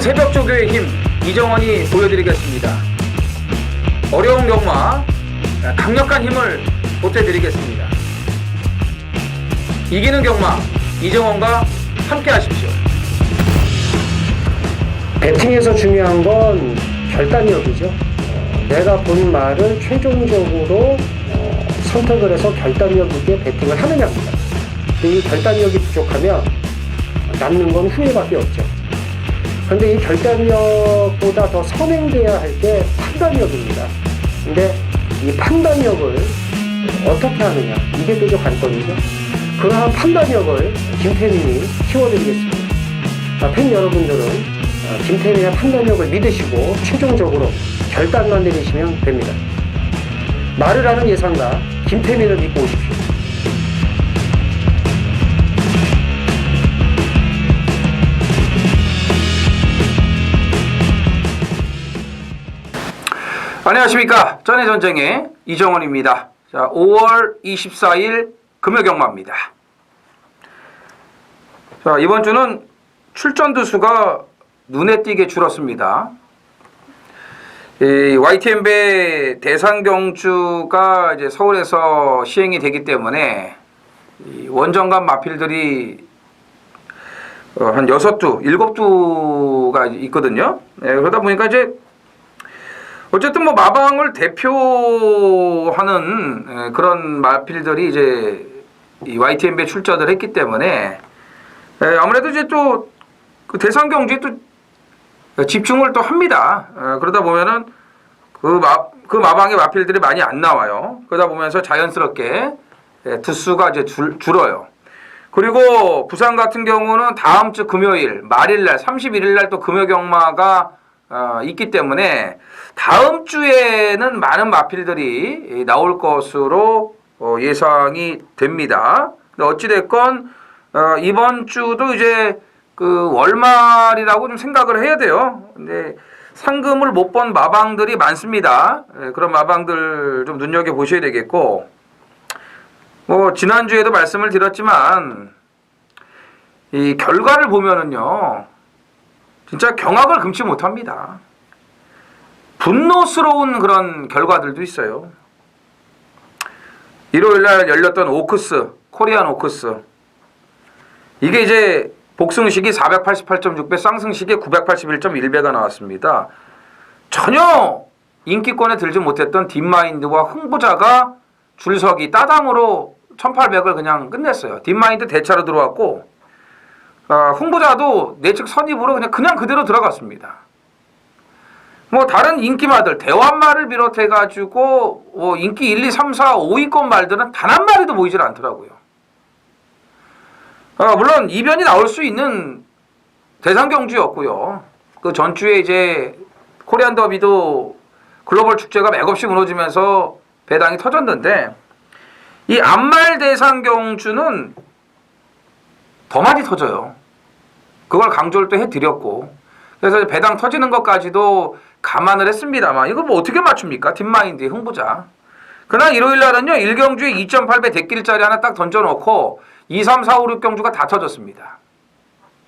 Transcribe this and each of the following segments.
새벽조교의 힘 이정원이 보여드리겠습니다. 어려운 경마 강력한 힘을 보태드리겠습니다. 이기는 경마 이정원과 함께 하십시오. 배팅에서 중요한 건 결단력이죠. 내가 본 말을 최종적으로 선택을 해서 결단력 있게 배팅을 하느냐입니다. 이 결단력이 부족하면 남는 건 후회밖에 없죠. 그런데 이 결단력보다 더 선행돼야 할 게 판단력입니다. 근데 이 판단력을 어떻게 하느냐, 이게 또 관건이죠. 그러한 판단력을 김태민이 키워드리겠습니다. 팬 여러분들은 김태민의 판단력을 믿으시고 최종적으로 결단만 내리시면 됩니다. 말을 하는 예상가 김태민을 믿고 오십시오. 안녕하십니까. 전해전쟁의 이정원입니다. 자, 5월 24일 금요경마입니다. 자, 이번 주는 출전두 수가 눈에 띄게 줄었습니다. YTN배 대상경주가 이제 서울에서 시행이 되기 때문에 원정간 마필들이 한 6두, 7두가 있거든요. 그러다 보니까 이제 어쨌든 뭐 마방을 대표하는 그런 마필들이 이제 이 YTN배 출전을 했기 때문에 아무래도 이제 또 그 대상 경주에 또 집중을 또 합니다. 그러다 보면은 그 마방의 마필들이 많이 안 나와요. 그러다 보면서 자연스럽게 두수가 이제 줄어요. 그리고 부산 같은 경우는 다음 주 금요일 말일날 31일날 또 금요경마가 있기 때문에 다음 주에는 많은 마필들이 나올 것으로 예상이 됩니다. 어찌됐건 이번 주도 이제 그 월말이라고 좀 생각을 해야 돼요. 근데 상금을 못 본 마방들이 많습니다. 그런 마방들 좀 눈여겨 보셔야 되겠고, 뭐 지난주에도 말씀을 드렸지만 이 결과를 보면은요 진짜 경악을 금치 못합니다. 분노스러운 그런 결과들도 있어요. 일요일날 열렸던 오크스, 코리안 오크스. 이게 이제 복승식이 488.6배, 쌍승식이 981.1배가 나왔습니다. 전혀 인기권에 들지 못했던 딥마인드와 흥부자가 줄서기 따당으로 1800을 그냥 끝냈어요. 딥마인드 대차로 들어왔고, 흥부자도 내측 선입으로 그냥 그대로 들어갔습니다. 뭐 다른 인기마들 대환말을 비롯해가지고 인기 1, 2, 3, 4, 5위권 말들은 단 한 마리도 보이질 않더라고요. 물론 이변이 나올 수 있는 대상경주였고요. 그 전주에 이제 코리안 더비도 글로벌 축제가 맥없이 무너지면서 배당이 터졌는데, 이 암말 대상경주는 더 많이 터져요. 그걸 강조를 또 해드렸고, 그래서 배당 터지는 것까지도 감안을 했습니다만 이거 뭐 어떻게 맞춥니까? 딥마인드의 흥부자. 그러나 일요일날은요 1경주에 2.8배 대길짜리 하나 딱 던져놓고 2, 3, 4, 5, 6경주가 다 터졌습니다.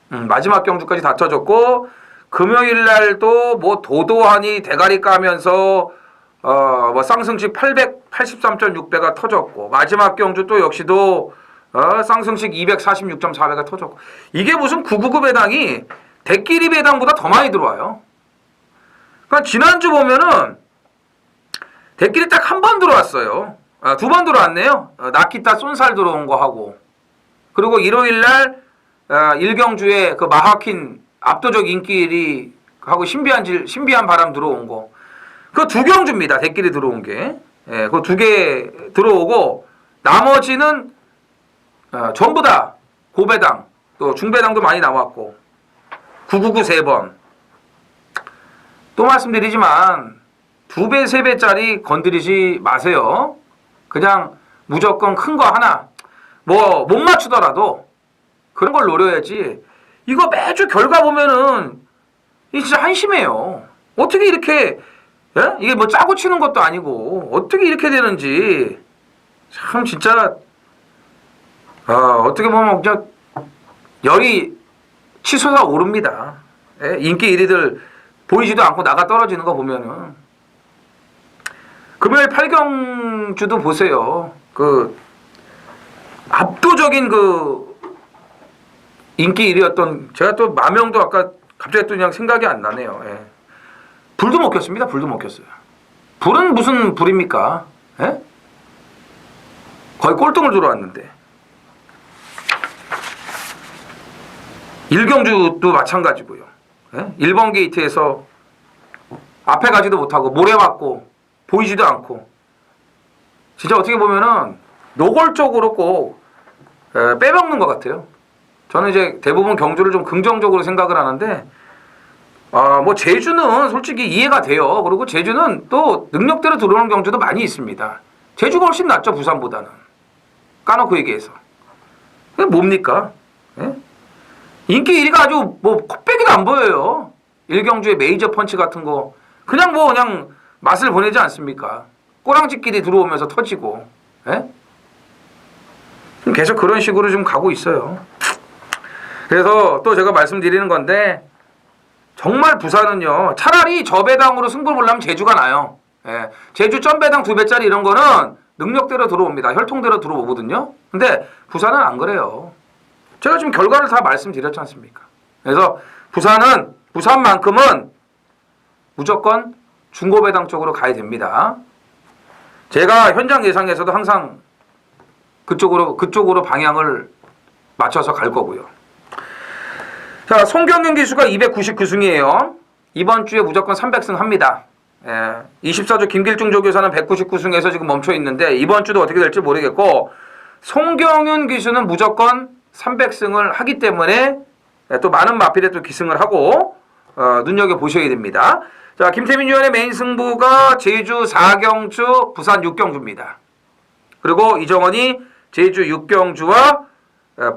마지막 경주까지 다 터졌고, 금요일날도 뭐 도도하니 대가리 까면서 뭐 쌍승식 883.6배가 터졌고, 마지막 경주 또 역시도 쌍승식 246.4배가 터졌고, 이게 무슨 999 배당이 대끼리 배당보다 더 많이 들어와요. 그러니까 지난주 보면은 대끼리 딱 한 번 들어왔어요. 2번 들어왔네요. 나키타 쏜살 들어온 거 하고, 그리고 일요일날 1경주에 그 마하킨 압도적 인기리 하고 신비한 바람 들어온 거, 그 2경주입니다. 대끼리 들어온 게. 그 2개 들어오고, 나머지는 전부 다 고배당, 또 중배당도 많이 나왔고, 999 3번. 또 말씀드리지만 2배, 3배짜리 건드리지 마세요. 그냥 무조건 큰 거 하나, 뭐 못 맞추더라도 그런 걸 노려야지. 이거 매주 결과 보면은 진짜 한심해요. 어떻게 이렇게, 이게 뭐 짜고 치는 것도 아니고 어떻게 이렇게 되는지 참 진짜 어떻게 보면 그냥 열이 치솟아 오릅니다. 예? 인기 1위들 보이지도 않고 나가 떨어지는 거 보면은 금요일 8경주도 보세요. 그 압도적인 그 인기 1위였던 제가 또 마명도 아까 갑자기 또 그냥 생각이 안 나네요. 예. 불도 못 켰습니다. 불도 못 켰어요. 불은 무슨 불입니까? 예? 거의 꼴등을 들어왔는데. 1경주도 마찬가지고요. 예? 1번 게이트에서 앞에 가지도 못하고 모래 맞고 보이지도 않고 진짜 어떻게 보면은 노골적으로 꼭 빼먹는 것 같아요. 저는 이제 대부분 경주를 좀 긍정적으로 생각을 하는데 뭐 제주는 솔직히 이해가 돼요. 그리고 제주는 또 능력대로 들어오는 경주도 많이 있습니다. 제주가 훨씬 낫죠, 부산보다는. 까놓고 얘기해서. 그게 뭡니까? 예? 인기 1위가 아주 뭐 콧배기도 안 보여요. 1경주의 메이저 펀치 같은 거 그냥 맛을 보내지 않습니까? 꼬랑지끼리 들어오면서 터지고. 예? 계속 그런 식으로 좀 가고 있어요. 그래서 또 제가 말씀드리는 건데 정말 부산은요 차라리 저 배당으로 승부를 보려면 제주가 나요. 예. 제주 점배당 2배짜리 이런 거는 능력대로 들어옵니다. 혈통대로 들어오거든요. 근데 부산은 안 그래요. 제가 지금 결과를 다 말씀드렸지 않습니까? 그래서 부산만큼은 무조건 중고배당 쪽으로 가야 됩니다. 제가 현장 예상에서도 항상 그쪽으로 방향을 맞춰서 갈 거고요. 자, 송경윤 기수가 299승이에요. 이번 주에 무조건 300승 합니다. 24조 김길중 조교사는 199승에서 지금 멈춰 있는데 이번 주도 어떻게 될지 모르겠고 송경윤 기수는 무조건 300승을 하기 때문에 또 많은 마필에 또 기승을 하고 눈여겨보셔야 됩니다. 자, 김태민 위원의 메인 승부가 제주 4경주, 부산 6경주입니다. 그리고 이정원이 제주 6경주와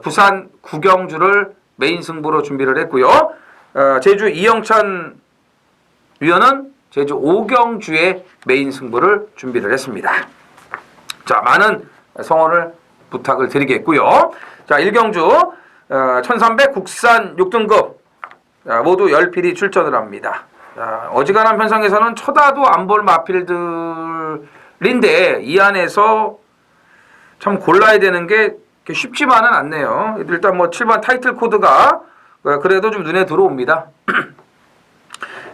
부산 9경주를 메인 승부로 준비를 했고요. 제주 이영찬 위원은 제주 5경주의 메인 승부를 준비를 했습니다. 자, 많은 성원을 부탁을 드리겠고요. 자, 1경주 1300 국산 6등급 모두 10필이 출전을 합니다. 자, 어지간한 편성에서는 쳐다도 안 볼 마필들인데 이 안에서 참 골라야 되는 게 쉽지만은 않네요. 일단 뭐 7번 타이틀 코드가 그래도 좀 눈에 들어옵니다.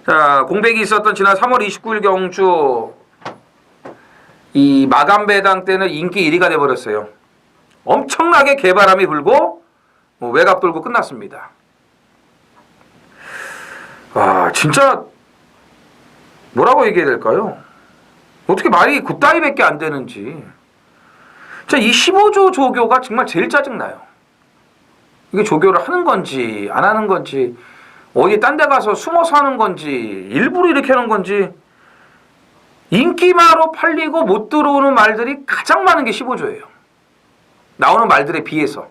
자, 공백이 있었던 지난 3월 29일 경주 이 마감 배당 때는 인기 1위가 돼버렸어요. 엄청나게 개바람이 불고 외곽 돌고 끝났습니다. 와, 진짜 뭐라고 얘기해야 될까요? 어떻게 말이 그따위밖에 안 되는지. 자, 이 15조 조교가 정말 제일 짜증나요. 이게 조교를 하는 건지 안 하는 건지 어디 딴 데 가서 숨어서 하는 건지 일부러 이렇게 하는 건지. 인기마로 팔리고 못 들어오는 말들이 가장 많은 게 15조예요. 나오는 말들에 비해서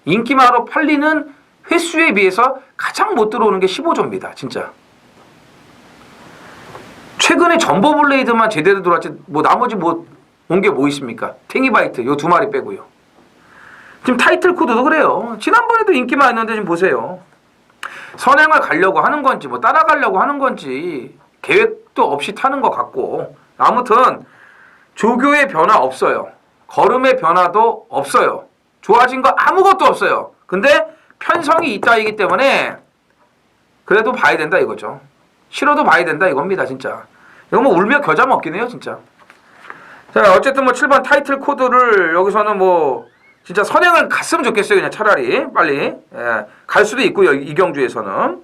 인기마로 팔리는 횟수에 비해서 가장 못 들어오는 게 15조입니다. 진짜. 최근에 점버블레이드만 제대로 들어왔지 뭐 나머지 온 게 뭐 있습니까? 탱이바이트 요 2마리 빼고요. 지금 타이틀 코드도 그래요. 지난번에도 인기만 있는데 지금 보세요. 선행을 가려고 하는 건지 뭐 따라가려고 하는 건지 계획도 없이 타는 것 같고 아무튼 조교의 변화 없어요. 걸음의 변화도 없어요. 좋아진 거 아무것도 없어요. 근데 편성이 이따이기 때문에 그래도 봐야 된다 이거죠. 싫어도 봐야 된다 이겁니다. 진짜. 이거 뭐 울며 겨자 먹기네요. 진짜. 자, 어쨌든 뭐 7번 타이틀 코드를 여기서는 뭐 진짜 선행을 갔으면 좋겠어요. 그냥 차라리 빨리 갈 수도 있고요. 이경주에서는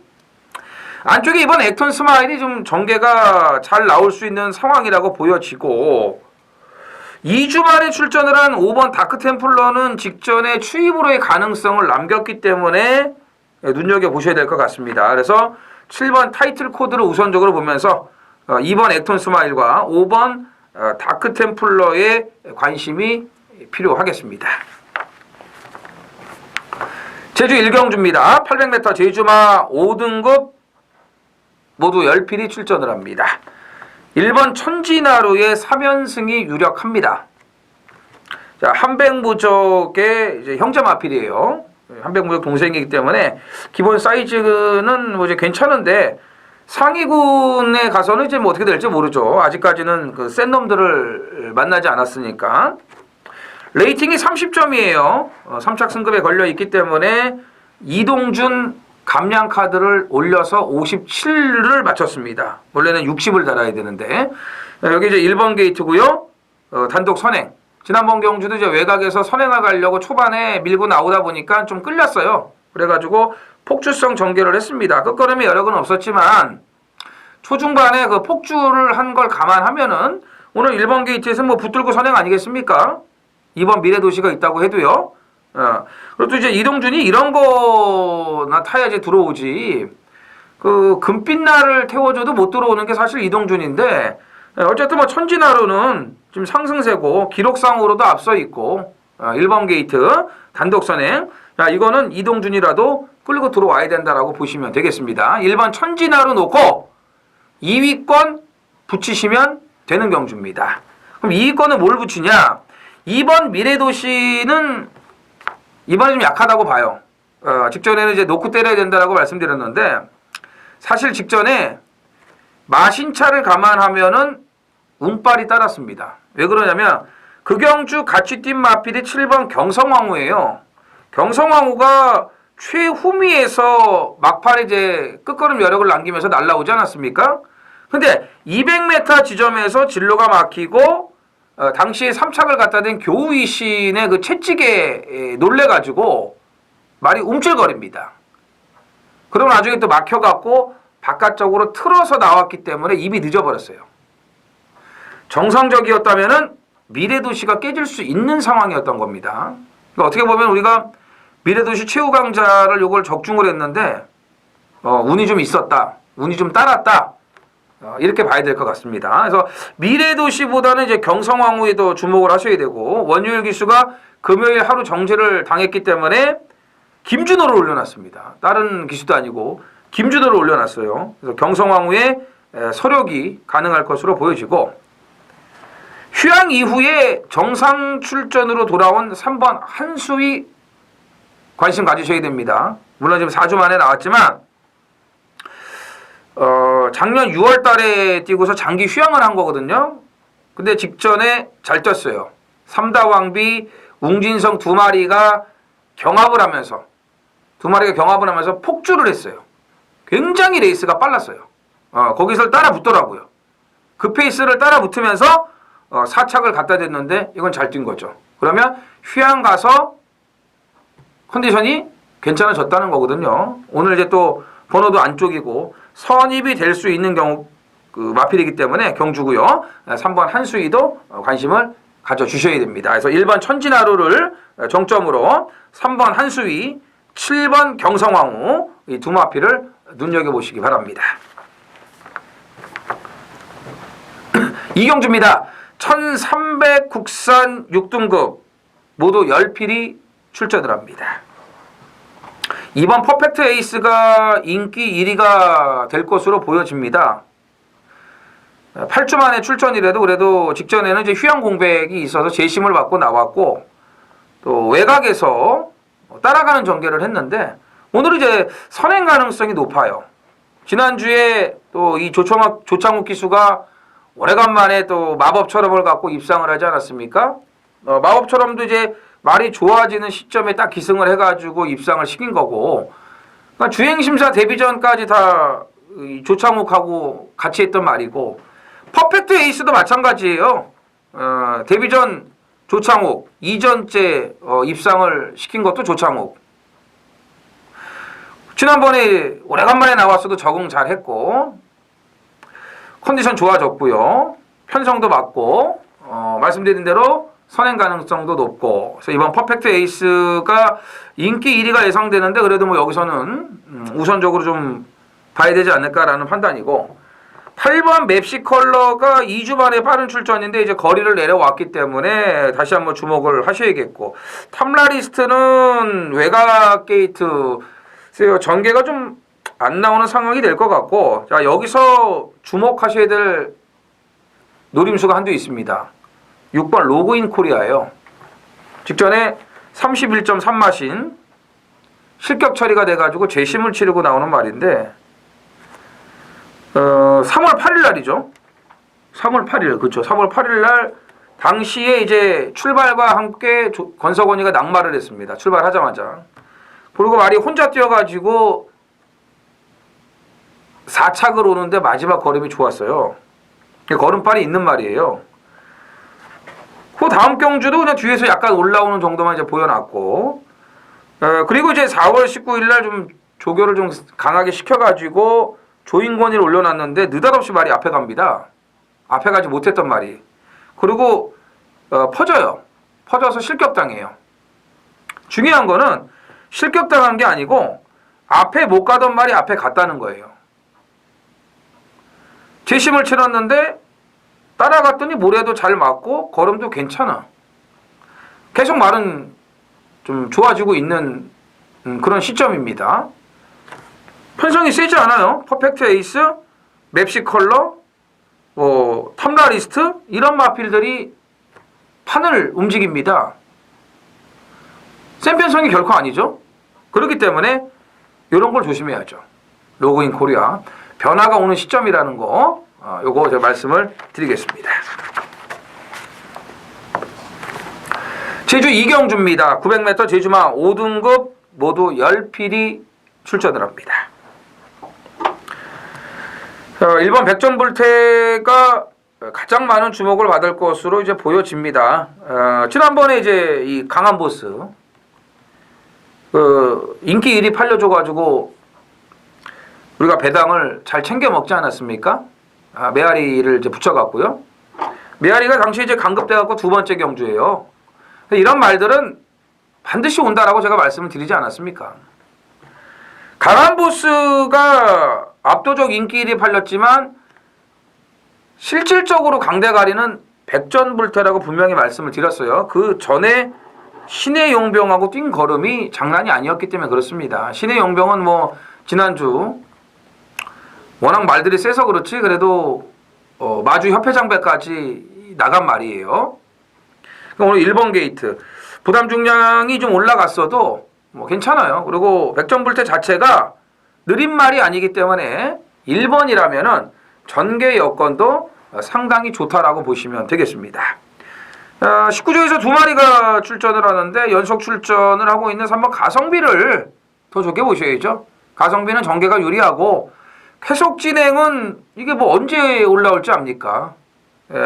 안쪽에 이번 액턴 스마일이 좀 전개가 잘 나올 수 있는 상황이라고 보여지고 2주 만에 출전을 한 5번 다크템플러는 직전에 추입으로의 가능성을 남겼기 때문에 눈여겨보셔야 될 것 같습니다. 그래서 7번 타이틀 코드를 우선적으로 보면서 2번 액턴 스마일과 5번 다크템플러의 관심이 필요하겠습니다. 제주 1경주입니다. 800m 제주마 5등급 모두 10필이 출전을 합니다. 1번 천지나루의 3연승이 유력합니다. 자, 한백무적의 이제 형제 마필이에요. 한백무역 동생이기 때문에 기본 사이즈는 뭐 이제 괜찮은데 상위군에 가서는 이제 뭐 어떻게 될지 모르죠. 아직까지는 그 센 놈들을 만나지 않았으니까. 레이팅이 30점이에요. 3착 승급에 걸려 있기 때문에 이동준 감량 카드를 올려서 57을 맞췄습니다. 원래는 60을 달아야 되는데 여기 이제 1번 게이트고요. 단독 선행. 지난번 경주도 이제 외곽에서 선행을 가려고 초반에 밀고 나오다 보니까 좀 끌렸어요. 그래가지고 폭주성 전개를 했습니다. 끝걸음에 여력은 없었지만 초중반에 그 폭주를 한 걸 감안하면은 오늘 1번 게이트에서 뭐 붙들고 선행 아니겠습니까? 2번 미래도시가 있다고 해도요. 그리고 또 이제 이동준이 이런 거나 타야지 들어오지. 그 금빛날을 태워줘도 못 들어오는 게 사실 이동준인데 어쨌든 뭐 천진하루는 지금 상승세고 기록상으로도 앞서 있고 1번 게이트 단독 선행. 자, 이거는 이동준이라도 끌고 들어와야 된다라고 보시면 되겠습니다. 1번 천진하루 놓고 2위권 붙이시면 되는 경주입니다. 그럼 2위권은 뭘 붙이냐? 2번 미래도시는 이번에 좀 약하다고 봐요. 직전에는 이제 놓고 때려야 된다라고 말씀드렸는데 사실 직전에 마신차를 감안하면은 운빨이 따랐습니다. 왜 그러냐면 그 경주 같이 뛴 마필이 7번 경성왕후예요. 경성왕후가 최후미에서 막판에 이제 끝걸음 여력을 남기면서 날라오지 않았습니까? 근데 200m 지점에서 진로가 막히고 당시에 3착을 갖다 댄 교우이신의 그 채찍에 놀래가지고 말이 움찔거립니다. 그러고 나중에 또 막혀갖고 바깥쪽으로 틀어서 나왔기 때문에 입이 늦어버렸어요. 정상적이었다면은 미래도시가 깨질 수 있는 상황이었던 겁니다. 그러니까 어떻게 보면 우리가 미래도시 최후 강자를 요걸 적중을 했는데 운이 좀 있었다, 운이 좀 따랐다. 이렇게 봐야 될 것 같습니다. 그래서 미래도시보다는 이제 경성왕후에 더 주목을 하셔야 되고 원효일 기수가 금요일 하루 정지를 당했기 때문에 김준호를 올려놨습니다. 다른 기수도 아니고 김준호를 올려놨어요. 그래서 경성왕후의 서력이 가능할 것으로 보여지고 휴양 이후에 정상 출전으로 돌아온 3번 한수위 관심 가지셔야 됩니다. 물론 지금 4주 만에 나왔지만 작년 6월 달에 뛰고서 장기 휴양을 한 거거든요. 근데 직전에 잘 뛰었어요. 삼다왕비, 웅진성 두 마리가 경합을 하면서 폭주를 했어요. 굉장히 레이스가 빨랐어요. 거기서 따라 붙더라고요. 그 페이스를 따라 붙으면서 4착을 갖다 댔는데 이건 잘 뛴 거죠. 그러면 휴양 가서 컨디션이 괜찮아졌다는 거거든요. 오늘 이제 또 번호도 안쪽이고 선입이 될 수 있는 경우 그 마필이기 때문에 경주고요. 3번 한수위도 관심을 가져주셔야 됩니다. 그래서 1번 천진하루를 정점으로 3번 한수위, 7번 경성왕후 이 두 마필을 눈여겨보시기 바랍니다. 이 경주입니다. 1300 국산 6등급 모두 10필이 출전을 합니다. 이번 퍼펙트 에이스가 인기 1위가 될 것으로 보여집니다. 8주 만에 출전이라도 그래도 직전에는 이제 휴양 공백이 있어서 재심을 받고 나왔고 또 외곽에서 따라가는 전개를 했는데 오늘 이제 선행 가능성이 높아요. 지난주에 또 이 조창욱 기수가 오래간만에 또 마법처럼을 갖고 입상을 하지 않았습니까? 마법처럼도 이제 말이 좋아지는 시점에 딱 기승을 해가지고 입상을 시킨 거고, 그러니까 주행심사 데뷔전까지 다 조창욱하고 같이 했던 말이고, 퍼펙트 에이스도 마찬가지예요. 데뷔전 조창욱, 2전째 입상을 시킨 것도 조창욱. 지난번에 오래간만에 나왔어도 적응 잘 했고, 컨디션 좋아졌고요. 편성도 맞고, 말씀드린 대로 선행 가능성도 높고, 그래서 이번 퍼펙트 에이스가 인기 1위가 예상되는데 그래도 뭐 여기서는 우선적으로 좀 봐야 되지 않을까라는 판단이고, 8번 맵시 컬러가 2주 만에 빠른 출전인데 이제 거리를 내려왔기 때문에 다시 한번 주목을 하셔야겠고, 탐라리스트는 외곽 게이트 전개가 좀 안 나오는 상황이 될 것 같고, 자 여기서 주목하셔야 될 노림수가 한두 있습니다. 6번 로그인 코리아예요. 직전에 31.3마신 실격 처리가 돼가지고 재심을 치르고 나오는 말인데 3월 8일 날이죠. 3월 8일 그렇죠. 3월 8일 날 당시에 이제 출발과 함께 권석원이가 낙마를 했습니다. 출발하자마자. 그리고 말이 혼자 뛰어가지고 4착을 오는데 마지막 걸음이 좋았어요. 걸음발이 있는 말이에요. 그 다음 경주도 그냥 뒤에서 약간 올라오는 정도만 이제 보여놨고, 그리고 이제 4월 19일 날 좀 조교를 좀 강하게 시켜가지고 조인권이를 올려놨는데 느닷없이 말이 앞에 갑니다. 앞에 가지 못했던 말이. 그리고 퍼져요. 퍼져서 실격당해요. 중요한 거는 실격당한 게 아니고 앞에 못 가던 말이 앞에 갔다는 거예요. 재심을 치렀는데 따라갔더니 모래도 잘 맞고 걸음도 괜찮아. 계속 말은 좀 좋아지고 있는 그런 시점입니다. 편성이 세지 않아요. 퍼펙트 에이스, 맵시 컬러, 탐라리스트 이런 마필들이 판을 움직입니다. 센 편성이 결코 아니죠. 그렇기 때문에 이런 걸 조심해야죠. 로그인 코리아 변화가 오는 시점이라는 거 요거 제가 말씀을 드리겠습니다. 제주 이경주입니다. 900m 제주마 5등급 모두 10필이 출전을 합니다. 1번 백전불태가 가장 많은 주목을 받을 것으로 이제 보여집니다. 지난번에 이제 이 강한 보스 인기 1위 팔려줘가지고 우리가 배당을 잘 챙겨 먹지 않았습니까? 메아리를 이제 붙여갖고요. 메아리가 당시 이제 강급돼갖고 두 번째 경주예요. 이런 말들은 반드시 온다라고 제가 말씀을 드리지 않았습니까? 강한 보스가 압도적 인기 1위 팔렸지만 실질적으로 강대가리는 백전불태라고 분명히 말씀을 드렸어요. 그 전에 신의 용병하고 뛴 걸음이 장난이 아니었기 때문에 그렇습니다. 신의 용병은 뭐 지난주 워낙 말들이 세서 그렇지 그래도 마주 협회장배까지 나간 말이에요. 오늘 1번 게이트 부담 중량이 좀 올라갔어도 뭐 괜찮아요. 그리고 백전불태 자체가 느린 말이 아니기 때문에 1번이라면은 전개 여건도 상당히 좋다라고 보시면 되겠습니다. 19조에서 두 마리가 출전을 하는데 연속 출전을 하고 있는 3번 가성비를 더 좋게 보셔야죠. 가성비는 전개가 유리하고 계속 진행은 이게 뭐 언제 올라올지 압니까?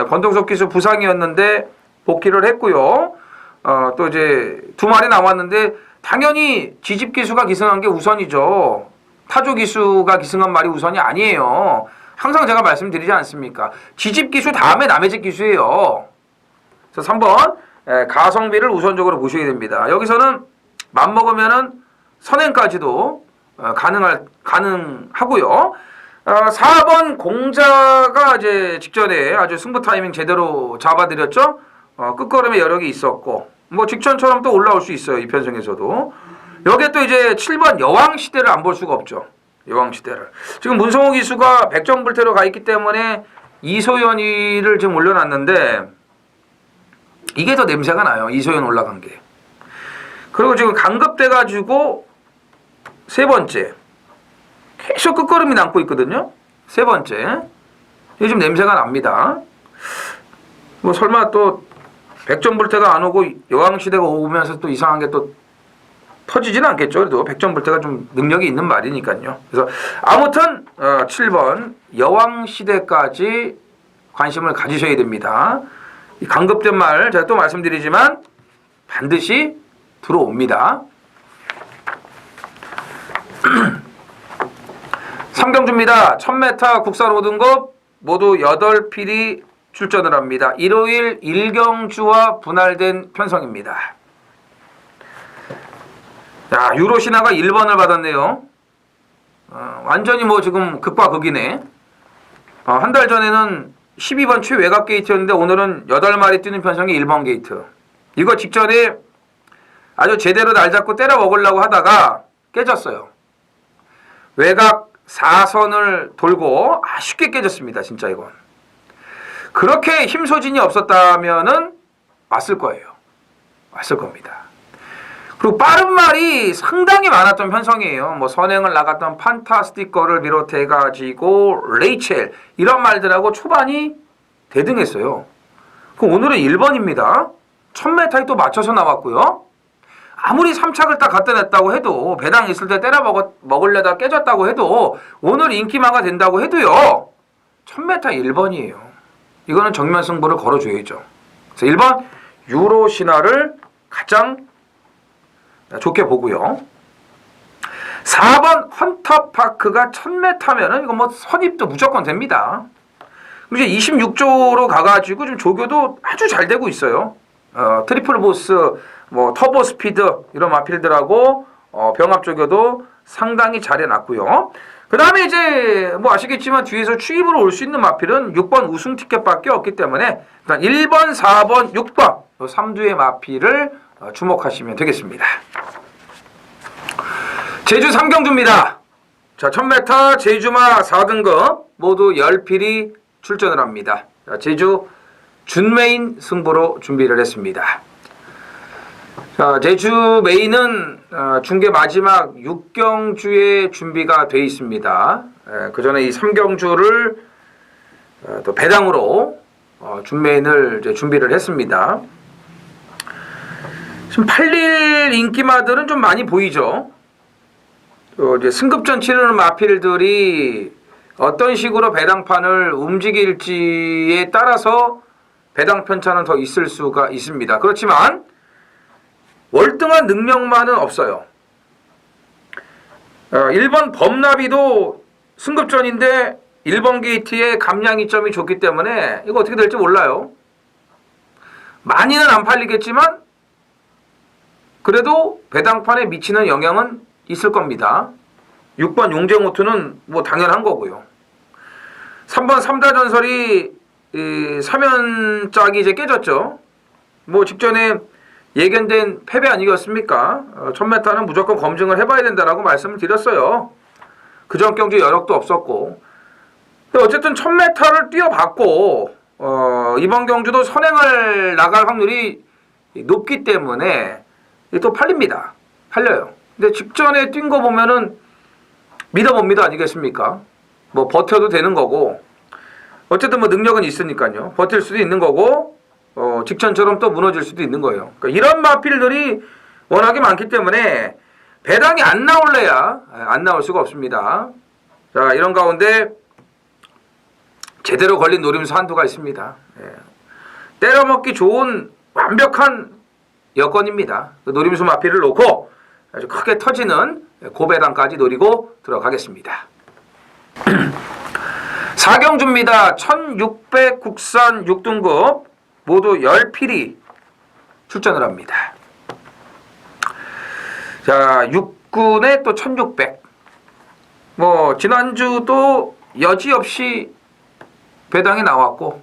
권동석 기수 부상이었는데 복귀를 했고요. 또 이제 두 마리 나왔는데 당연히 지집 기수가 기승한 게 우선이죠. 타조 기수가 기승한 말이 우선이 아니에요. 항상 제가 말씀드리지 않습니까? 지집 기수 다음에 남의 집 기수예요. 그래서 3번 가성비를 우선적으로 보셔야 됩니다. 여기서는 맘먹으면은 선행까지도 가능하고요. 4번 공자가 이제 직전에 아주 승부 타이밍 제대로 잡아드렸죠. 끝걸음에 여력이 있었고 뭐 직전처럼 또 올라올 수 있어요. 이 편성에서도. 여기에 또 이제 7번 여왕시대를 안 볼 수가 없죠. 여왕시대를. 지금 문성호 기수가 백전불태로 가 있기 때문에 이소연이를 지금 올려놨는데 이게 더 냄새가 나요. 이소연 올라간 게. 그리고 지금 강급돼가지고 세 번째. 계속 끝걸음이 남고 있거든요. 세 번째. 이게 좀 냄새가 납니다. 뭐 설마 또 백전불태가 안 오고 여왕시대가 오면서 또 이상한 게 또 터지지는 않겠죠. 그래도 백전불태가 좀 능력이 있는 말이니까요. 그래서 아무튼 7번 여왕시대까지 관심을 가지셔야 됩니다. 이 강급된 말 제가 또 말씀드리지만 반드시 들어옵니다. 3경주입니다. 1000m 국산 5등급 모두 8필이 출전을 합니다. 일요일 1경주와 분할된 편성입니다. 자, 유로신화가 1번을 받았네요. 완전히 뭐 지금 극과 극이네. 한 달 전에는 12번 최외곽 게이트였는데 오늘은 8마리 뛰는 편성이 1번 게이트. 이거 직전에 아주 제대로 날 잡고 때려 먹으려고 하다가 깨졌어요. 외곽 4선을 돌고 쉽게 깨졌습니다. 진짜 이건. 그렇게 힘소진이 없었다면은 왔을 거예요. 왔을 겁니다. 그리고 빠른 말이 상당히 많았던 편성이에요. 뭐 선행을 나갔던 판타스티커를 비롯해가지고 레이첼 이런 말들하고 초반이 대등했어요. 그럼 오늘은 1번입니다. 1000m에 또 맞춰서 나왔고요. 아무리 3착을 딱 갖다 냈다고 해도 배당 있을 때 때려 먹으려다 깨졌다고 해도 오늘 인기마가 된다고 해도요. 1000m 1번이에요. 이거는 정면 승부를 걸어줘야죠. 그래서 1번 유로 신화를 가장 좋게 보고요. 4번 헌터파크가 1000m면은 이거 뭐 선입도 무조건 됩니다. 이제 26조로 가가지고 지금 조교도 아주 잘 되고 있어요. 트리플 보스, 뭐 터보 스피드 이런 마필들하고 병합 조교도 상당히 잘 해놨고요. 그 다음에 이제 뭐 아시겠지만 뒤에서 추입으로 올 수 있는 마필은 6번 우승 티켓밖에 없기 때문에 일단 1번, 4번, 6번 3두의 마필을 주목하시면 되겠습니다. 제주 3경주입니다. 자, 1000m 제주마 4등급 모두 10필이 출전을 합니다. 자, 제주 준메인 승부로 준비를 했습니다. 자, 제주 메인은 중계 마지막 6경주에 준비가 되어 있습니다. 그 전에 이 3경주를 또 배당으로 준메인을 이제 준비를 했습니다. 지금 8일 인기마들은 좀 많이 보이죠. 이제 승급전 치르는 마필들이 어떤 식으로 배당판을 움직일지에 따라서 배당 편차는 더 있을 수가 있습니다. 그렇지만 월등한 능력만은 없어요. 1번 범나비도 승급전인데 1번 게이트의 감량이점이 좋기 때문에 이거 어떻게 될지 몰라요. 많이는 안 팔리겠지만 그래도 배당판에 미치는 영향은 있을 겁니다. 6번 용쟁호투는 뭐 당연한 거고요. 3번 삼다전설이 3연짝이 이제 깨졌죠. 뭐 직전에 예견된 패배 아니겠습니까? 1000m는 무조건 검증을 해봐야 된다라고 말씀을 드렸어요. 그전 경주 여력도 없었고. 어쨌든 1000m를 뛰어봤고 이번 경주도 선행을 나갈 확률이 높기 때문에 또 팔립니다. 팔려요. 근데 직전에 뛴 거 보면은 믿어봅니다. 아니겠습니까? 뭐 버텨도 되는 거고 어쨌든 뭐 능력은 있으니까요. 버틸 수도 있는 거고 직전처럼 또 무너질 수도 있는 거예요. 그러니까 이런 마필들이 워낙에 많기 때문에 배당이 안 나올래야 안 나올 수가 없습니다. 자, 이런 가운데 제대로 걸린 노림수 한두가 있습니다. 때려먹기 좋은 완벽한 여건입니다. 그 노림수 마필을 놓고 아주 크게 터지는 고배당까지 노리고 들어가겠습니다. 4경주입니다. 1600 국산 6등급 모두 10필이 출전을 합니다. 자, 6군에 또 1600. 뭐 지난주도 여지없이 배당이 나왔고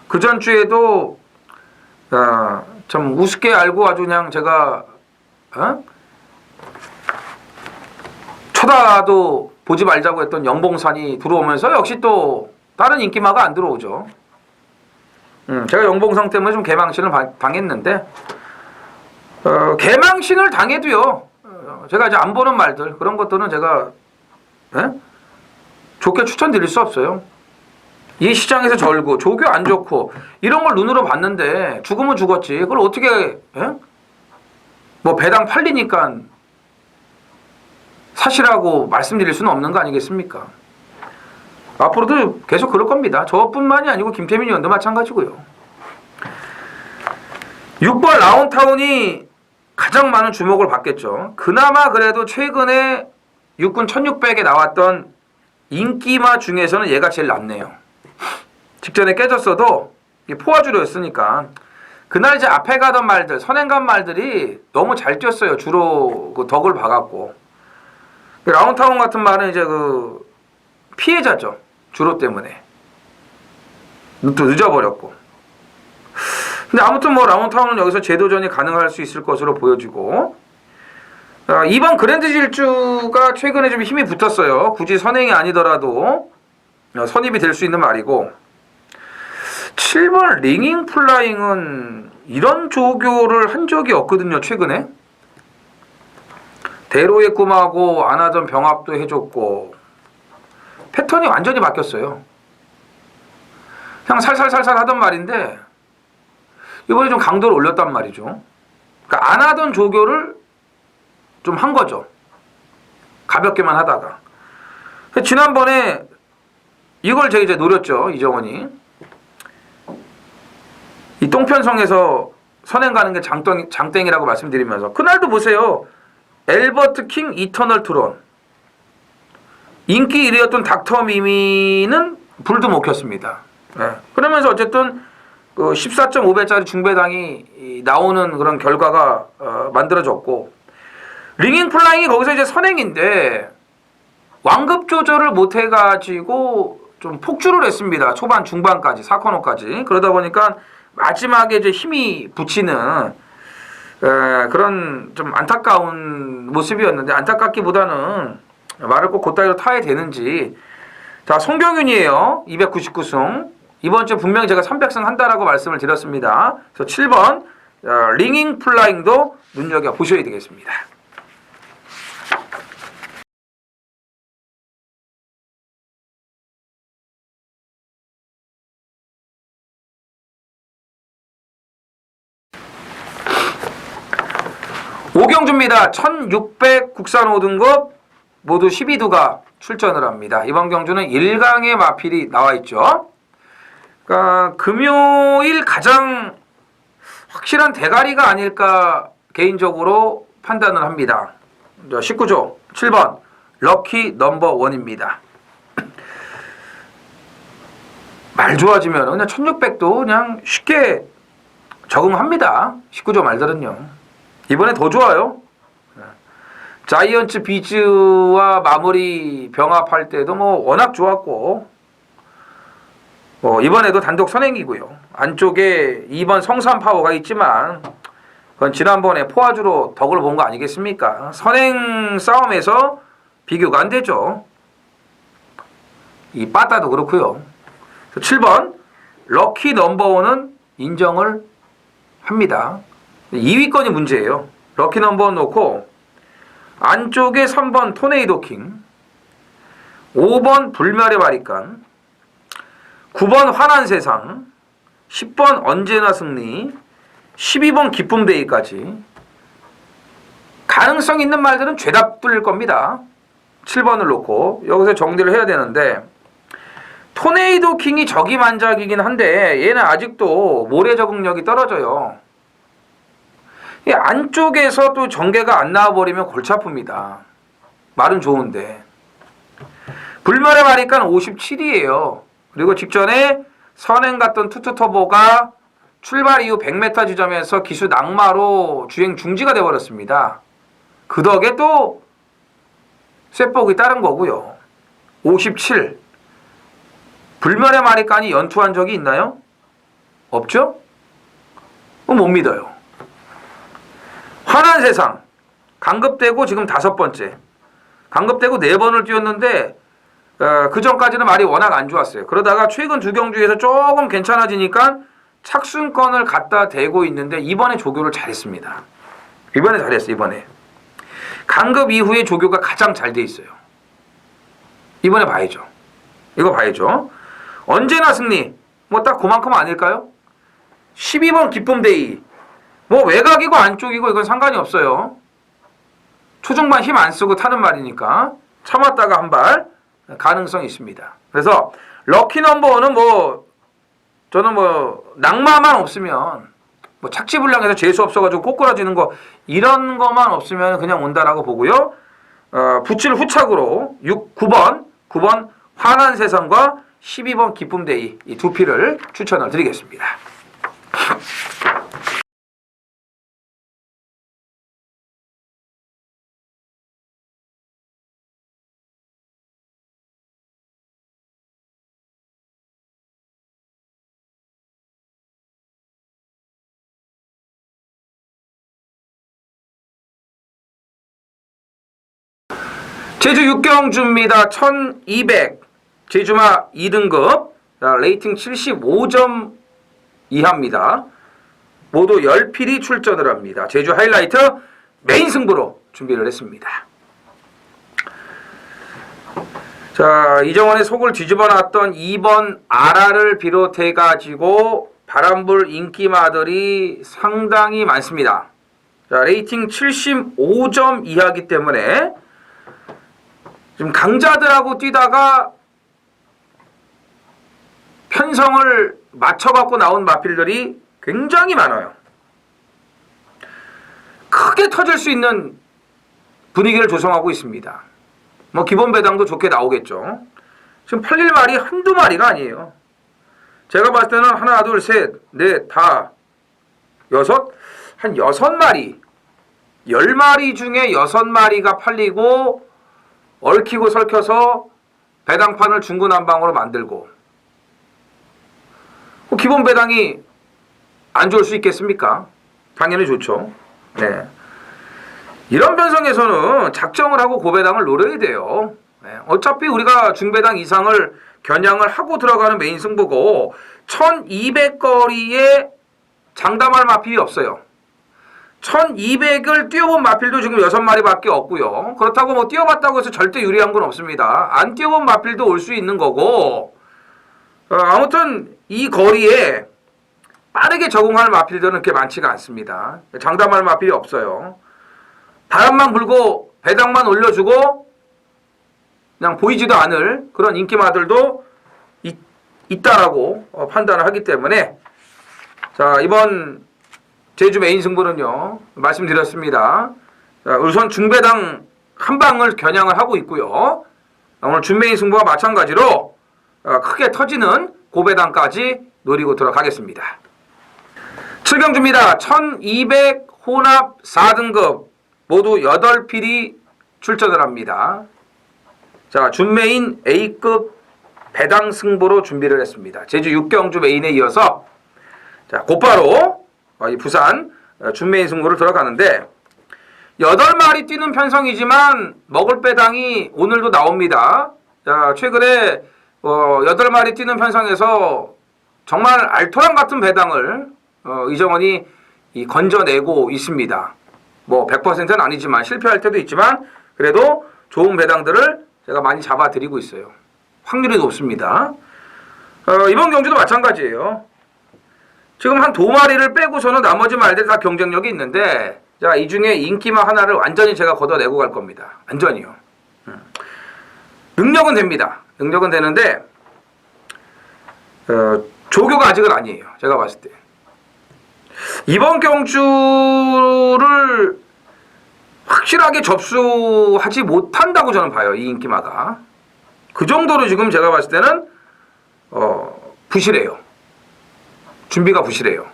그 전주에도 참 우습게 알고 아주 그냥 제가 쳐다도 보지 말자고 했던 영봉산이 들어오면서 역시 또 다른 인기마가 안 들어오죠. 제가 영봉산 때문에 좀 개망신을 당했는데 개망신을 당해도요. 제가 이제 안 보는 말들 그런 것들은 제가 좋게 추천드릴 수 없어요. 이 시장에서 절고 조교 안 좋고 이런 걸 눈으로 봤는데 죽으면 죽었지. 그걸 어떻게 뭐 배당 팔리니까 사실하고 말씀드릴 수는 없는 거 아니겠습니까? 앞으로도 계속 그럴 겁니다. 저뿐만이 아니고 김태민 의원도 마찬가지고요. 6번 라운타운이 가장 많은 주목을 받겠죠. 그나마 그래도 최근에 6군 1600에 나왔던 인기마 중에서는 얘가 제일 낫네요. 직전에 깨졌어도 포화주로였으니까 그날 이제 앞에 가던 말들 선행간 말들이 너무 잘 뛰었어요. 주로 그 덕을 봐갖고 라운타운 같은 말은 이제 그 피해자죠. 주로 때문에 또 늦어버렸고. 근데 아무튼 뭐 라운타운은 여기서 재도전이 가능할 수 있을 것으로 보여지고 2번 그랜드 질주가 최근에 좀 힘이 붙었어요. 굳이 선행이 아니더라도 선입이 될 수 있는 말이고 7번 링잉 플라잉은 이런 조교를 한 적이 없거든요. 최근에 대로의 꿈하고 안 하던 병합도 해줬고 패턴이 완전히 바뀌었어요. 그냥 살살살살 하던 말인데 이번에 좀 강도를 올렸단 말이죠. 그러니까 안 하던 조교를 좀 한 거죠. 가볍게만 하다가. 지난번에 이걸 제가 이제 노렸죠. 이정원이. 이 똥편성에서 선행 가는 게 장땡이라고 말씀드리면서 그날도 보세요. 엘버트 킹 이터널 트론. 인기 1위였던 닥터 미미는 불도 못 켰습니다. 네. 그러면서 어쨌든 그 14.5배짜리 중배당이 나오는 그런 결과가 만들어졌고 링잉 플라잉이 거기서 이제 선행인데 완급 조절을 못 해가지고 좀 폭주를 했습니다. 초반 중반까지 4코너까지. 그러다 보니까 마지막에 이제 힘이 붙이는 그런 좀 안타까운 모습이었는데 안타깝기보다는 말을 꼭 곧다이로 타야 되는지. 자, 송병윤이에요. 299승. 이번 주 분명히 제가 300승 한다라고 말씀을 드렸습니다. 그래서 7번 링잉 플라잉도 눈여겨보셔야 되겠습니다. 오경주입니다. 1600 국산 5등급 모두 12두가 출전을 합니다. 이번 경주는 1강의 마필이 나와 있죠. 그러니까 금요일 가장 확실한 대가리가 아닐까 개인적으로 판단을 합니다. 19조 7번 럭키 넘버 원입니다. 말 좋아지면 그냥 1600도 그냥 쉽게 적응합니다. 19조 말들은요. 이번에 더 좋아요. 자이언츠 비즈와 마무리 병합할 때도 뭐 워낙 좋았고 이번에도 단독 선행이고요. 안쪽에 2번 성산 파워가 있지만 그건 지난번에 포화주로 덕을 본 거 아니겠습니까? 선행 싸움에서 비교가 안 되죠. 이 빠따도 그렇고요. 7번 럭키 넘버원은 인정을 합니다. 2위권이 문제예요. 럭키 넘버원 놓고 안쪽에 3번 토네이도 킹, 5번 불멸의 바리칸, 9번 환한 세상, 10번 언제나 승리, 12번 기쁨 데이까지 가능성 있는 말들은 죄다 뚫릴 겁니다. 7번을 놓고 여기서 정리를 해야 되는데 토네이도 킹이 적이만작이긴 한데 얘는 아직도 모래 적응력이 떨어져요. 안쪽에서 또 전개가 안 나와버리면 골치 아픕니다. 말은 좋은데. 불멸의 바리칸 57이에요. 그리고 직전에 선행 갔던 투투터보가 출발 이후 100m 지점에서 기수 낙마로 주행 중지가 되어버렸습니다. 그 덕에 또 쇠복이 따른 거고요. 57. 불멸의 바리칸이 연투한 적이 있나요? 없죠? 못 믿어요. 환한 세상 강급되고 지금 5번째 강급되고 4번을 뛰었는데 그 전까지는 말이 워낙 안 좋았어요. 그러다가 최근 2경주에서 조금 괜찮아지니까 착순권을 갖다 대고 있는데 이번에 조교를 잘했습니다. 이번에 잘했어요. 이번에 강급 이후에 조교가 가장 잘 돼 있어요. 이번에 봐야죠. 이거 봐야죠. 언제나 승리 뭐 딱 그만큼 아닐까요? 12번 기쁨데이 뭐 외곽이고 안쪽이고 이건 상관이 없어요. 초중반 힘 안 쓰고 타는 말이니까 참았다가 한 발 가능성이 있습니다. 그래서 럭키 넘버원은 뭐 저는 뭐 낙마만 없으면 뭐 착지불량해서 재수 없어가지고 꼬꾸라지는 거 이런 거만 없으면 그냥 온다라고 보고요. 붙일 후착으로 9번 환한 세상과 12번 기쁨데이 이 두 피를 추천을 드리겠습니다. 제주 6경주입니다. 1200 제주마 2등급 레이팅 75점 이하입니다. 모두 10필이 출전을 합니다. 제주 하이라이트 메인 승부로 준비를 했습니다. 자, 이정원의 속을 뒤집어 놨던 2번 아라를 비롯해 가지고 바람불 인기마들이 상당히 많습니다. 자, 레이팅 75점 이하이기 때문에 지금 강자들하고 뛰다가 편성을 맞춰갖고 나온 마필들이 굉장히 많아요. 크게 터질 수 있는 분위기를 조성하고 있습니다. 뭐 기본 배당도 좋게 나오겠죠. 지금 팔릴 말이 한두 마리가 아니에요. 제가 봤을 때는 하나, 둘, 셋, 넷, 다, 여섯, 한 6마리, 10마리 중에 6마리가 팔리고 얽히고 설켜서 배당판을 중구난방으로 만들고, 기본 배당이 안 좋을 수 있겠습니까? 당연히 좋죠. 네. 이런 변성에서는 작정을 하고 고배당을 노려야 돼요. 네. 어차피 우리가 중배당 이상을 겨냥을 하고 들어가는 메인 승부고 1200거리에 장담할 마필이 없어요. 1200을 뛰어본 마필도 지금 6마리밖에 없고요. 그렇다고 뭐 뛰어봤다고 해서 절대 유리한 건 없습니다. 안 뛰어본 마필도 올 수 있는 거고, 아무튼 이 거리에 빠르게 적응할 마필들은 그렇게 많지가 않습니다. 장담할 마필이 없어요. 바람만 불고 배당만 올려주고 그냥 보이지도 않을 그런 인기마들도 있다라고 판단을 하기 때문에, 자, 이번 제주 메인 승부는요, 말씀드렸습니다. 자, 우선 중배당 한 방을 겨냥을 하고 있고요. 오늘 준메인 승부와 마찬가지로 크게 터지는 고배당까지 노리고 들어가겠습니다. 7경주입니다. 1200 혼합 4등급 모두 8필이 출전을 합니다. 자, 준메인 A급 배당 승부로 준비를 했습니다. 제주 6경주 메인에 이어서 자, 곧바로 이 부산 준메인 승부를 들어가는데, 8마리 뛰는 편성이지만 먹을 배당이 오늘도 나옵니다. 자, 최근에 8마리 뛰는 편성에서 정말 알토란 같은 배당을 이정원이 건져내고 있습니다. 뭐 100%는 아니지만 실패할 때도 있지만 그래도 좋은 배당들을 제가 많이 잡아드리고 있어요. 확률이 높습니다. 이번 경주도 마찬가지예요. 지금 한 2마리를 빼고서는 나머지 말들 다 경쟁력이 있는데, 자, 이 중에 인기마 하나를 완전히 제가 걷어내고 갈 겁니다. 완전히요. 능력은 됩니다. 능력은 되는데 조교가 아직은 아니에요. 제가 봤을 때. 이번 경주를 확실하게 접수하지 못한다고 저는 봐요. 이 인기마가. 그 정도로 지금 제가 봤을 때는 부실해요. 준비가 부실해요.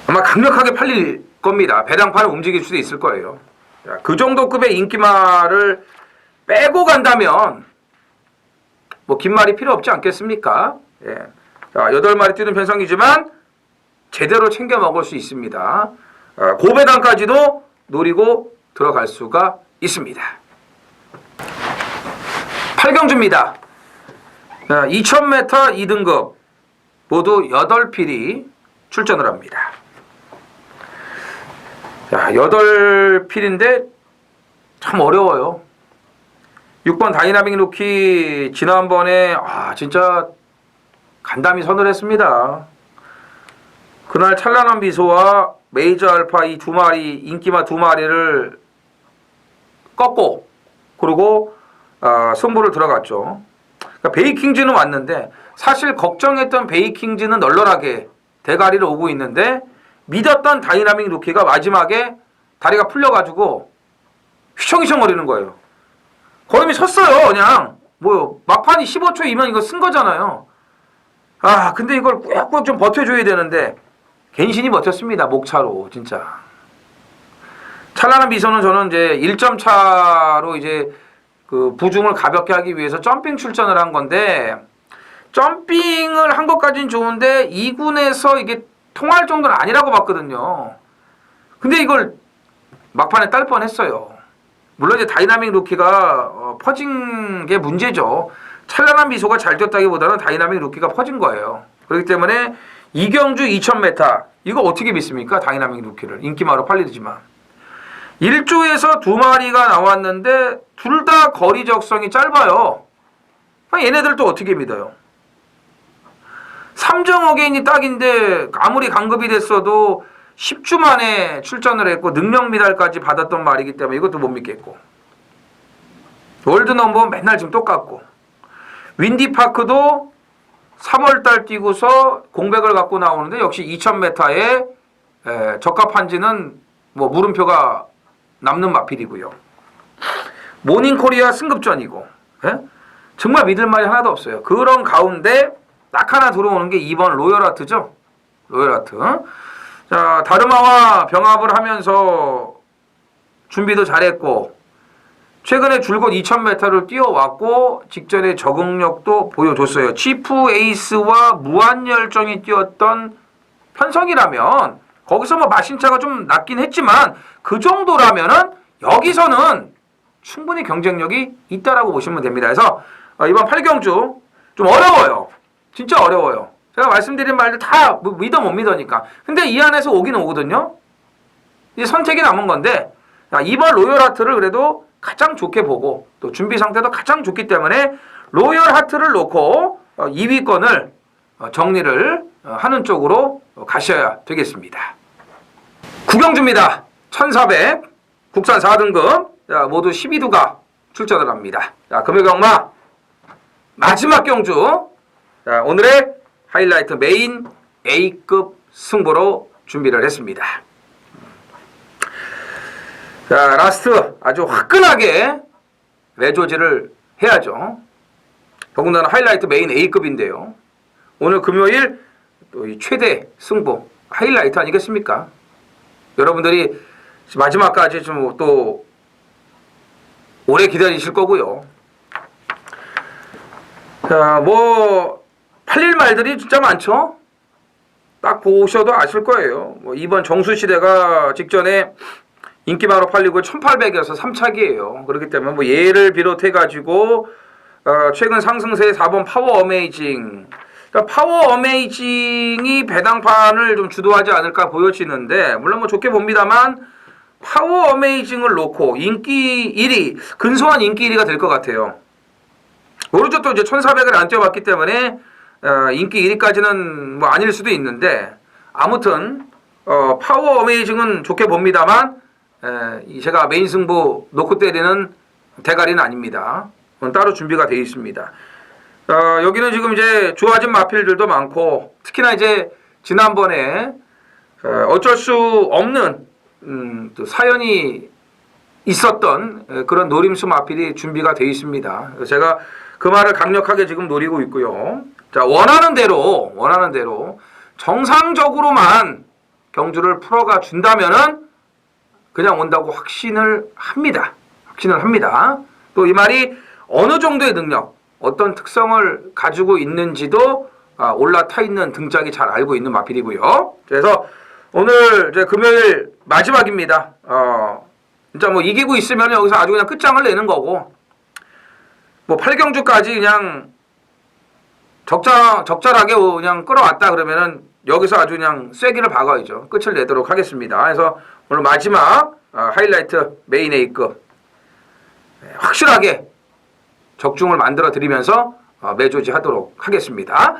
아마 강력하게 팔릴 겁니다. 배당판을 움직일 수도 있을 거예요. 그 정도 급의 인기마를 빼고 간다면 뭐 긴 말이 필요 없지 않겠습니까? 예. 자, 8마리 뛰는 편성이지만 제대로 챙겨 먹을 수 있습니다. 고배당까지도 노리고 들어갈 수가 있습니다. 8경주입니다. 2000m 2등급 모두 8필이 출전을 합니다. 자, 8필인데 참 어려워요. 6번 다이나믹 루키 지난번에 진짜 간담이 서늘했습니다. 그날 찬란한 미소와 메이저 알파 이 2마리, 인기마 2마리를 꺾고 그리고 승부를 들어갔죠. 그러니까 베이킹즈는 왔는데 사실 걱정했던 베이킹즈는 널널하게 대가리를 오고 있는데, 믿었던 다이나믹 루키가 마지막에 다리가 풀려가지고 휘청휘청 거리는 거예요. 걸음이 섰어요. 그냥 뭐 막판이 15초이면 이거 쓴 거잖아요. 근데 이걸 꾹꾹 좀 버텨줘야 되는데 갠신히 버텼습니다. 목차로 진짜. 찬란한 미소는 저는 이제 1점 차로 이제 그 부중을 가볍게 하기 위해서 점핑 출전을 한 건데, 점핑을 한 것까지는 좋은데 2군에서 이게 통할 정도는 아니라고 봤거든요. 근데 이걸 막판에 딸 뻔했어요. 물론 이제 다이나믹 루키가 퍼진 게 문제죠. 찬란한 미소가 잘 뛰었다기보다는 다이나믹 루키가 퍼진 거예요. 그렇기 때문에 이경주 2000m 이거 어떻게 믿습니까? 다이나믹 루키를 인기마로 팔리지만 1조에서 2마리가 나왔는데 둘 다 거리 적성이 짧아요. 얘네들 또 어떻게 믿어요? 삼정 어게인이 딱인데 아무리 강급이 됐어도 10주 만에 출전을 했고 능력 미달까지 받았던 말이기 때문에 이것도 못 믿겠고, 월드 넘버는 맨날 지금 똑같고, 윈디파크도 3월달 뛰고서 공백을 갖고 나오는데 역시 2000m에 적합한지는 뭐 물음표가 남는 마필이고요. 모닝코리아 승급전이고, 예? 정말 믿을 말이 하나도 없어요. 그런 가운데 딱 하나 들어오는 게 2번 로열하트죠. 로열하트. 자, 다르마와 병합을 하면서 준비도 잘했고 최근에 줄곧 2000m를 뛰어왔고 직전에 적응력도 보여줬어요. 치프 에이스와 무한열정이 뛰었던 편성이라면 거기서 뭐 마신차가 좀 낮긴 했지만 그 정도라면은 여기서는 충분히 경쟁력이 있다라고 보시면 됩니다. 그래서 이번 8경주 좀 어려워요. 진짜 어려워요. 제가 말씀드린 말들 다 믿어 못 믿으니까. 근데 이 안에서 오긴 오거든요. 이제 선택이 남은 건데 이번 로열하트를 그래도 가장 좋게 보고 또 준비 상태도 가장 좋기 때문에 로열하트를 놓고 2위권을 정리를 하는 쪽으로 가셔야 되겠습니다. 9경주입니다. 1400 국산 4등급 모두 12두가 출전을 합니다. 자, 금요경마 마지막 경주, 자, 오늘의 하이라이트 메인 A급 승부로 준비를 했습니다. 자, 라스트 아주 화끈하게 레조지를 해야죠. 더군다나 하이라이트 메인 A급인데요. 오늘 금요일 또 이 최대 승부 하이라이트 아니겠습니까? 여러분들이 마지막까지 좀 또 오래 기다리실 거고요. 자, 뭐 팔릴 말들이 진짜 많죠. 딱 보셔도 아실 거예요. 뭐 이번 정수시대가 직전에 인기마로 팔리고 1800이어서 3차기예요. 그렇기 때문에 뭐 얘를 비롯해 가지고 최근 상승세의 4번 파워 어메이징, 그러니까 파워 어메이징이 배당판을 좀 주도하지 않을까 보여지는데, 물론 뭐 좋게 봅니다만 파워 어메이징을 놓고 인기 1위, 근소한 인기 1위가 될 것 같아요. 오른쪽 또 이제 1400을 안 뛰어봤기 때문에 인기 1위까지는 뭐 아닐 수도 있는데, 아무튼 파워 어메이징은 좋게 봅니다만 제가 메인 승부 놓고 때리는 대가리는 아닙니다. 따로 준비가 되어 있습니다. 여기는 지금 이제 좋아진 마필들도 많고, 특히나 이제 지난번에 어쩔 수 없는 또 사연이 있었던 그런 노림수 마필이 준비가 되어 있습니다. 제가 그 말을 강력하게 지금 노리고 있고요. 자, 원하는 대로 정상적으로만 경주를 풀어가 준다면은 그냥 온다고 확신을 합니다. 또 이 말이 어느 정도의 능력, 어떤 특성을 가지고 있는지도 올라타 있는 등짝이 잘 알고 있는 마필이고요. 그래서 오늘 이제 금요일 마지막입니다. 진짜 뭐 이기고 있으면 여기서 아주 그냥 끝장을 내는 거고, 뭐 8경주까지 그냥 적절하게 그냥 끌어왔다 그러면은 여기서 아주 그냥 쐐기를 박아야죠. 끝을 내도록 하겠습니다. 그래서 오늘 마지막 하이라이트 메인 A급 확실하게 적중을 만들어 드리면서 매조지 하도록 하겠습니다.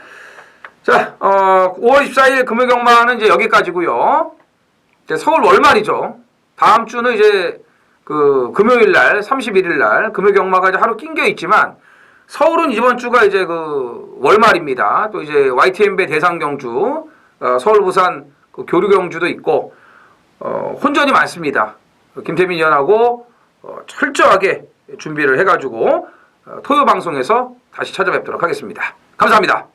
자, 5월 24일 금요경마는 이제 여기까지고요. 이제 서울 월말이죠. 다음 주는 이제 그 금요일 날 31일 날 금요경마가 이제 하루 낑겨 있지만, 서울은 이번 주가 이제 그 월말입니다. 또 이제 YTN배 대상경주, 서울 부산 그 교류경주도 있고 혼전이 많습니다. 김태민 위원하고 철저하게 준비를 해가지고 토요 방송에서 다시 찾아뵙도록 하겠습니다. 감사합니다.